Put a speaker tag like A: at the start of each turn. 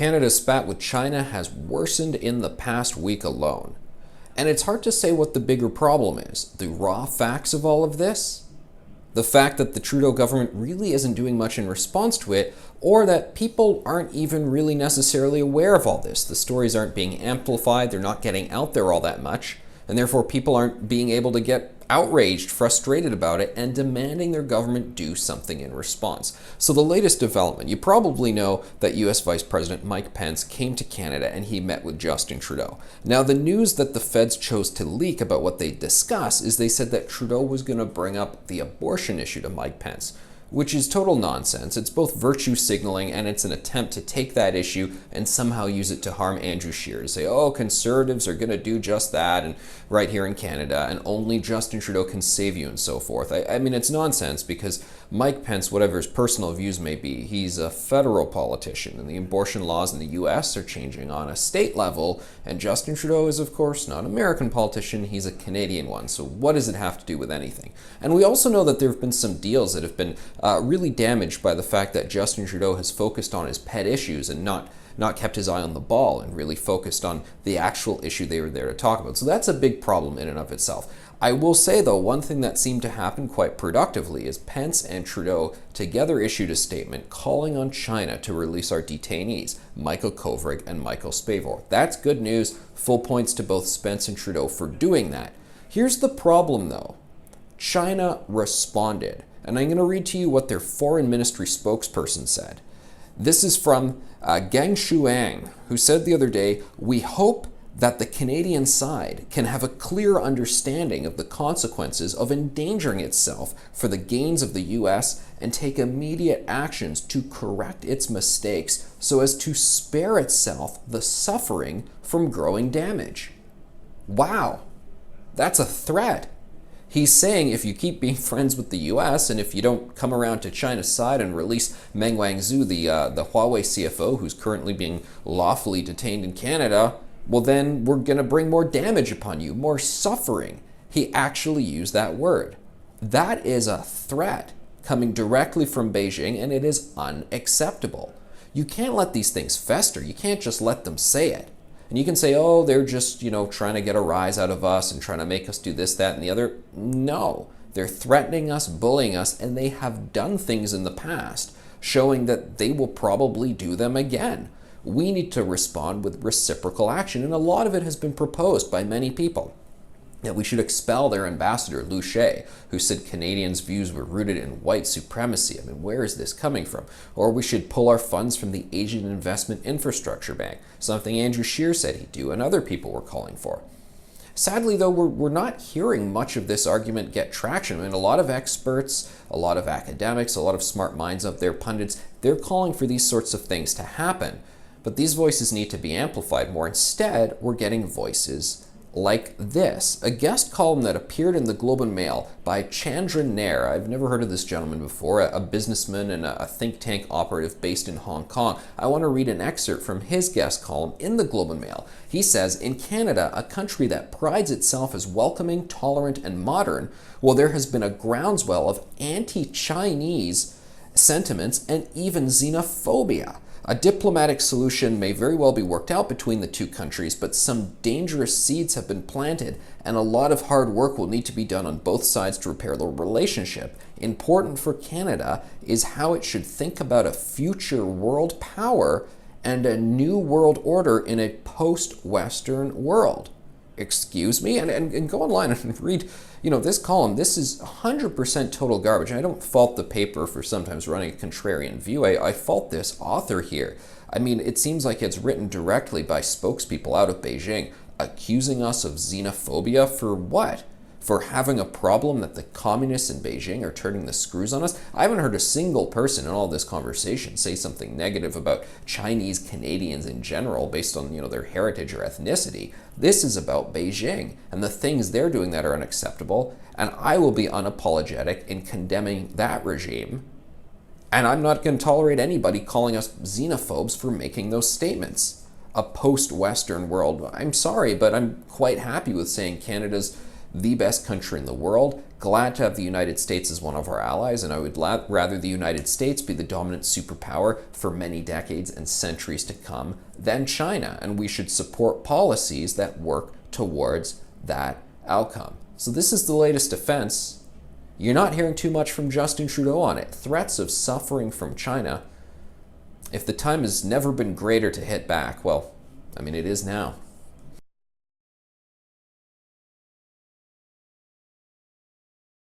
A: Canada's spat with China has worsened in the past week alone. And it's hard to say what the bigger problem is. The raw facts of all of this? The fact that the Trudeau government really isn't doing much in response to it, or that people aren't even really necessarily aware of all this. The stories aren't being amplified, they're not getting out there all that much, and therefore people aren't being able to get outraged, frustrated about it, and demanding their government do something in response. So the latest development, you probably know that US Vice President Mike Pence came to Canada and he met with Justin Trudeau. Now the news that the feds chose to leak about what they discuss is they said that Trudeau was going to bring up the abortion issue to Mike Pence, which is total nonsense. It's both virtue signaling and it's an attempt to take that issue and somehow use it to harm Andrew Scheer, to say, oh, conservatives are going to do just that and right here in Canada, and only Justin Trudeau can save you and so forth. I mean, it's nonsense because Mike Pence, whatever his personal views may be, he's a federal politician, and the abortion laws in the US are changing on a state level, and Justin Trudeau is, of course, not an American politician, he's a Canadian one. So what does it have to do with anything? And we also know that there have been some deals that have been really damaged by the fact that Justin Trudeau has focused on his pet issues and not kept his eye on the ball and really focused on the actual issue they were there to talk about. So that's a big problem in and of itself. I will say, though, one thing that seemed to happen quite productively is Pence and Trudeau together issued a statement calling on China to release our detainees, Michael Kovrig and Michael Spavor. That's good news. Full points to both Spence and Trudeau for doing that. Here's the problem, though. China responded. And I'm going to read to you what their foreign ministry spokesperson said. This is from Gang Shuang, who said the other day, "We hope that the Canadian side can have a clear understanding of the consequences of endangering itself for the gains of the US and take immediate actions to correct its mistakes so as to spare itself the suffering from growing damage." Wow, that's a threat. He's saying if you keep being friends with the US and if you don't come around to China's side and release Meng Wanzhou, the Huawei CFO who's currently being lawfully detained in Canada, well then we're going to bring more damage upon you, more suffering. He actually used that word. That is a threat coming directly from Beijing, and it is unacceptable. You can't let these things fester. You can't just let them say it. And you can say, oh, they're just, trying to get a rise out of us and trying to make us do this, that, and the other. No, they're threatening us, bullying us, and they have done things in the past showing that they will probably do them again. We need to respond with reciprocal action, and a lot of it has been proposed by many people. That we should expel their ambassador, Liu She, who said Canadians' views were rooted in white supremacy. I mean, where is this coming from? Or we should pull our funds from the Asian Investment Infrastructure Bank, something Andrew Scheer said he'd do and other people were calling for. Sadly, though, we're not hearing much of this argument get traction. I mean, a lot of experts, a lot of academics, a lot of smart minds out there, pundits, they're calling for these sorts of things to happen. But these voices need to be amplified more. Instead, we're getting voices like this, a guest column that appeared in the Globe and Mail by Chandra Nair. I've never heard of this gentleman before, a businessman and a think tank operative based in Hong Kong. I want to read an excerpt from his guest column in the Globe and Mail. He says, in Canada, a country that prides itself as welcoming, tolerant, and modern, well, there has been a groundswell of anti-Chinese sentiments and even xenophobia. A diplomatic solution may very well be worked out between the two countries, but some dangerous seeds have been planted, and a lot of hard work will need to be done on both sides to repair the relationship. Important for Canada is how it should think about a future world power and a new world order in a post-Western world. Excuse me? And go online and read, this column. This is 100% total garbage. And I don't fault the paper for sometimes running a contrarian view. I fault this author here. I mean, it seems like it's written directly by spokespeople out of Beijing, accusing us of xenophobia for what? For having a problem that the communists in Beijing are turning the screws on us? I haven't heard a single person in all this conversation say something negative about Chinese Canadians in general based on, their heritage or ethnicity. This is about Beijing and the things they're doing that are unacceptable, and I will be unapologetic in condemning that regime. And I'm not going to tolerate anybody calling us xenophobes for making those statements. A post-Western world, I'm sorry, but I'm quite happy with saying Canada's the best country in the world, glad to have the United States as one of our allies, and I would rather the United States be the dominant superpower for many decades and centuries to come than China, and we should support policies that work towards that outcome. So this is the latest defense. You're not hearing too much from Justin Trudeau on it. Threats of suffering from China. If the time has never been greater to hit back, well, I mean, it is now.